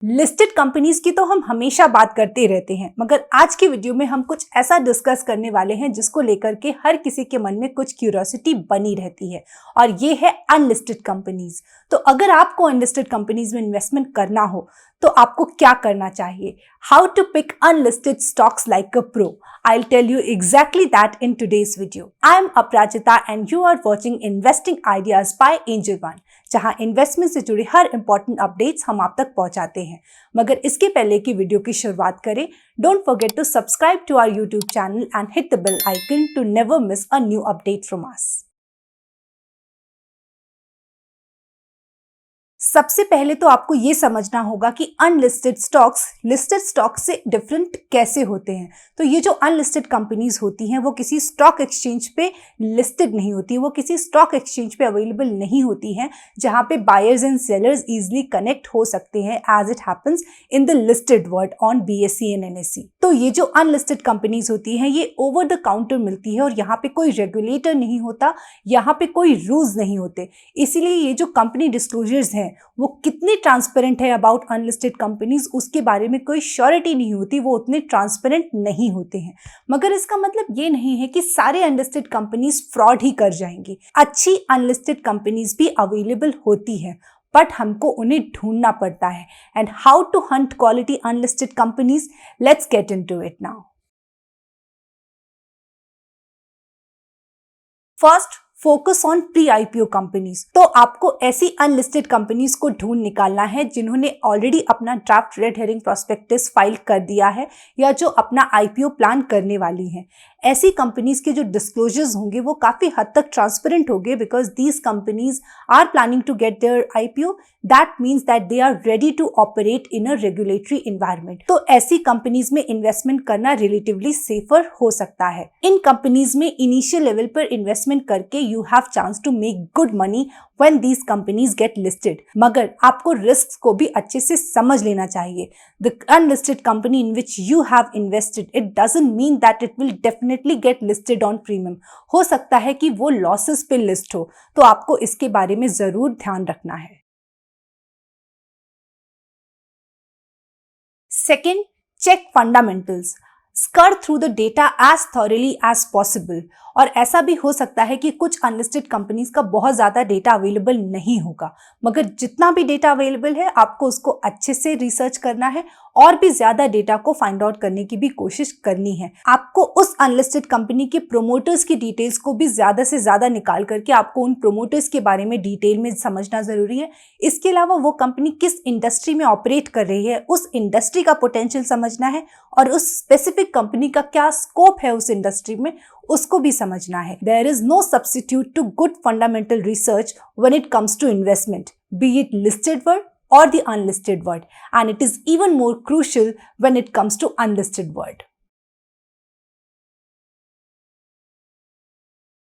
Listed companies की तो हम हमेशा बात करते रहते हैं, मगर आज की वीडियो में हम कुछ ऐसा डिस्कस करने वाले हैं जिसको लेकर के हर किसी के मन में कुछ क्यूरियोसिटी बनी रहती है, और ये है अनलिस्टेड कंपनीज। तो अगर आपको अनलिस्टेड कंपनीज में इन्वेस्टमेंट करना हो तो आपको क्या करना चाहिए? How to pick unlisted stocks like a pro. I'll tell you exactly that in today's video. I'm Aprajita and you are watching Investing Ideas by Angel One, जहां इन्वेस्टमेंट से जुड़ी हर इंपॉर्टेंट अपडेट्स हम आप तक पहुंचाते हैं। मगर इसके पहले की वीडियो की शुरुआत करें, don't forget to subscribe to our YouTube channel and hit the bell icon to never miss a new update from us. सबसे पहले तो आपको ये समझना होगा कि अनलिस्टेड स्टॉक्स लिस्टेड स्टॉक्स से डिफरेंट कैसे होते हैं। तो ये जो अनलिस्टेड कंपनीज होती हैं वो किसी स्टॉक एक्सचेंज पे लिस्टेड नहीं होती, वो किसी स्टॉक एक्सचेंज पे अवेलेबल नहीं होती हैं जहां पे buyers and sellers easily connect हो सकते हैं as it happens in the listed world on BSE and NSE। तो ये जो अनलिस्टेड कंपनीज होती हैं ये ओवर द काउंटर मिलती है और यहाँ पे कोई रेगुलेटर नहीं होता, यहाँ पे कोई रूल्स नहीं होते। इसीलिए ये जो कंपनी डिस्क्लोजर्स हैं वो कितनी ट्रांसपेरेंट है अबाउट अनलिस्टेड कंपनीज उसके बारे में कोई श्योरिटी नहीं होती, वो उतने ट्रांसपेरेंट नहीं होते हैं। मगर इसका मतलब ये नहीं है कि सारे अनलिस्टेड कंपनीज फ्रॉड ही कर जाएंगी। अच्छी अनलिस्टेड कंपनीज भी अवेलेबल होती हैं, बट हमको उन्हें ढूंढना पड़ता है। And how to hunt quality unlisted companies, let's get into it now. First, focus on pre IPO companies. तो आपको ऐसी अनलिस्टेड कंपनीज को ढूंढ निकालना है जिन्होंने ऑलरेडी अपना draft red herring prospectus file कर दिया है या जो अपना IPO प्लान करने वाली हैं। ऐसी कंपनीज के जो डिस्क्लोजर्स होंगे वो काफी हद तक ट्रांसपेरेंट होंगे because these companies are planning to get their IPO। That means that they are ready to operate in a regulatory environment. तो ऐसी कंपनीज में इन्वेस्टमेंट करना रिलेटिवली सेफर हो सकता है। इन कंपनीज में इनिशियल लेवल पर इन्वेस्टमेंट करके you have chance to make good money when these companies get listed। मगर आपको रिस्क को भी अच्छे से समझ लेना चाहिए। The unlisted company in which you have invested, it doesn't mean that it will definitely get listed on premium। हो सकता है कि वो लॉसेस पे लिस्ट हो, तो आपको इसके बारे में जरूर ध्यान रखना है। Second, check fundamentals. Scour through the data as thoroughly as possible. और ऐसा भी हो सकता है कि कुछ अनलिस्टेड कंपनीज का बहुत ज़्यादा डेटा अवेलेबल नहीं होगा, मगर जितना भी डेटा अवेलेबल है आपको उसको अच्छे से रिसर्च करना है और भी ज़्यादा डेटा को फाइंड आउट करने की भी कोशिश करनी है। आपको उस अनलिस्टेड कंपनी के प्रोमोटर्स की डिटेल्स को भी ज़्यादा से ज़्यादा निकाल करके आपको उन प्रोमोटर्स के बारे में डिटेल में समझना ज़रूरी है। इसके अलावा वो कंपनी किस इंडस्ट्री में ऑपरेट कर रही है, उस इंडस्ट्री का पोटेंशियल समझना है और उस स्पेसिफिक कंपनी का क्या स्कोप है उस इंडस्ट्री में, उसको भी समझना है। There is no substitute to good fundamental research when it comes to investment, be it listed world or the unlisted world, and it is even more crucial when it comes to unlisted world.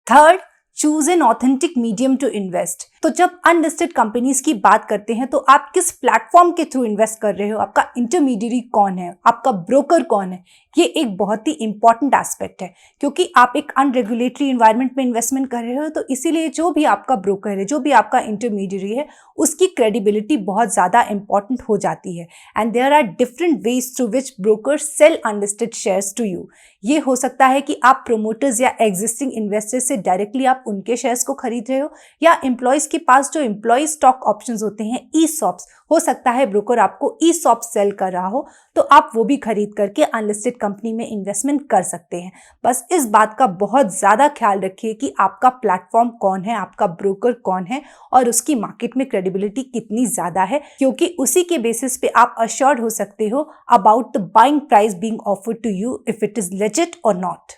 Third, choose an authentic medium to invest। तो जब unlisted companies की बात करते हैं तो आप किस platform के थ्रू इन्वेस्ट कर रहे हो, आपका इंटरमीडियरी कौन है, आपका ब्रोकर कौन है, ये एक बहुत ही इंपॉर्टेंट एस्पेक्ट है। क्योंकि आप एक अनरेगुलेटरी इन्वायरमेंट में इन्वेस्टमेंट कर रहे हो तो इसीलिए जो भी आपका ब्रोकर है, जो भी आपका इंटरमीडियरी है, उसकी क्रेडिबिलिटी बहुत ज़्यादा इंपॉर्टेंट हो जाती है। And there are different ways through which brokers sell unlisted shares to you. ये हो सकता है कि आप प्रोमोटर्स या एग्जिस्टिंग इन्वेस्टर्स से डायरेक्टली आप उनके शेयर्स को खरीद रहे हो, या एम्प्लॉयज के पास जो एम्प्लॉय स्टॉक ऑप्शंस होते हैं, ESOPs, हो सकता है ब्रोकर आपको ESOP सेल कर रहा हो, तो आप वो भी खरीद करके अनलिस्टेड कंपनी में इन्वेस्टमेंट कर सकते हैं। बस इस बात का बहुत ज़्यादा ख्याल रखिए कि आपका प्लेटफॉर्म कौन है, आपका ब्रोकर कौन है और उसकी मार्केट में क्रेडिबिलिटी कितनी ज़्यादा है, क्योंकि उसी के बेसिस पे आप अश्योर्ड हो सकते हो about the buying price being offered to you, if it is legit और नॉट।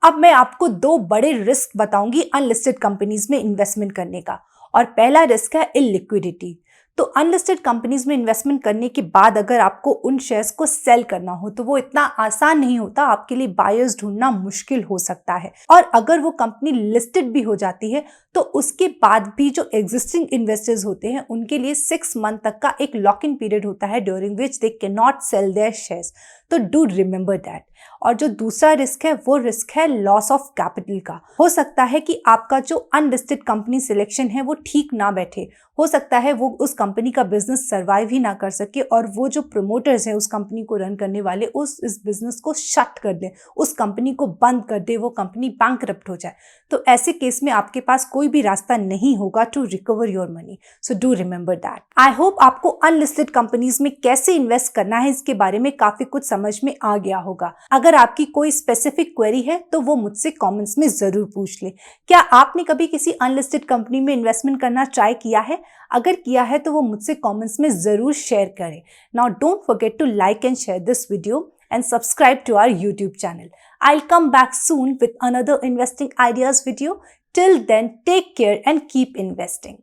अब मैं आपको दो बड़े रिस्क बताऊंगी अनलिस्टेड कंपनीज में इन्वेस्टमेंट करने का, और पहला रिस्क है इलिक्विडिटी। तो अनलिस्टेड कंपनीज में इन्वेस्टमेंट करने के बाद अगर आपको उन शेयर्स को सेल करना हो तो वो इतना आसान नहीं होता, आपके लिए बायर्स ढूंढना मुश्किल हो सकता है। और अगर वो कंपनी लिस्टेड भी हो जाती है तो उसके बाद भी जो एग्जिस्टिंग इन्वेस्टर्स होते हैं उनके लिए 6 मंथ तक का एक लॉक इन पीरियड होता है during which they can not sell their shares. तो डू रिमेंबर दैट। और जो दूसरा रिस्क है वो रिस्क है लॉस ऑफ कैपिटल का। हो सकता है कि आपका जो अनलिस्टेड कंपनी सिलेक्शन है वो ठीक ना बैठे, हो सकता है वो उस कंपनी का बिजनेस सर्वाइव ही ना कर सके और वो जो प्रमोटर्स हैं उस कंपनी को रन करने वाले इस बिजनेस को शट कर दें, उस कंपनी को बंद कर दे, वो कंपनी बैंकरप्ट हो जाए। तो ऐसे केस में आपके पास कोई भी रास्ता नहीं होगा to recover your money. So do remember that. I hope आपको अनलिस्टेड कंपनीज में कैसे इन्वेस्ट करना है इसके बारे में काफी कुछ समझ में आ गया होगा। अगर आपकी कोई स्पेसिफिक क्वेरी है तो वो मुझसे कमेंट्स में जरूर पूछ ले। क्या आपने कभी किसी अनलिस्टेड कंपनी में इन्वेस्टमेंट करना ट्राई किया है? अगर किया है तो वो मुझसे कमेंट्स में जरूर शेयर करें। Now don't forget to like and share this video and subscribe to our YouTube channel. I'll come back soon with another investing ideas video. Till then, take care and keep investing.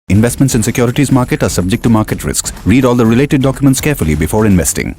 Investments in securities market are subject to market risks. Read all the related documents carefully before investing.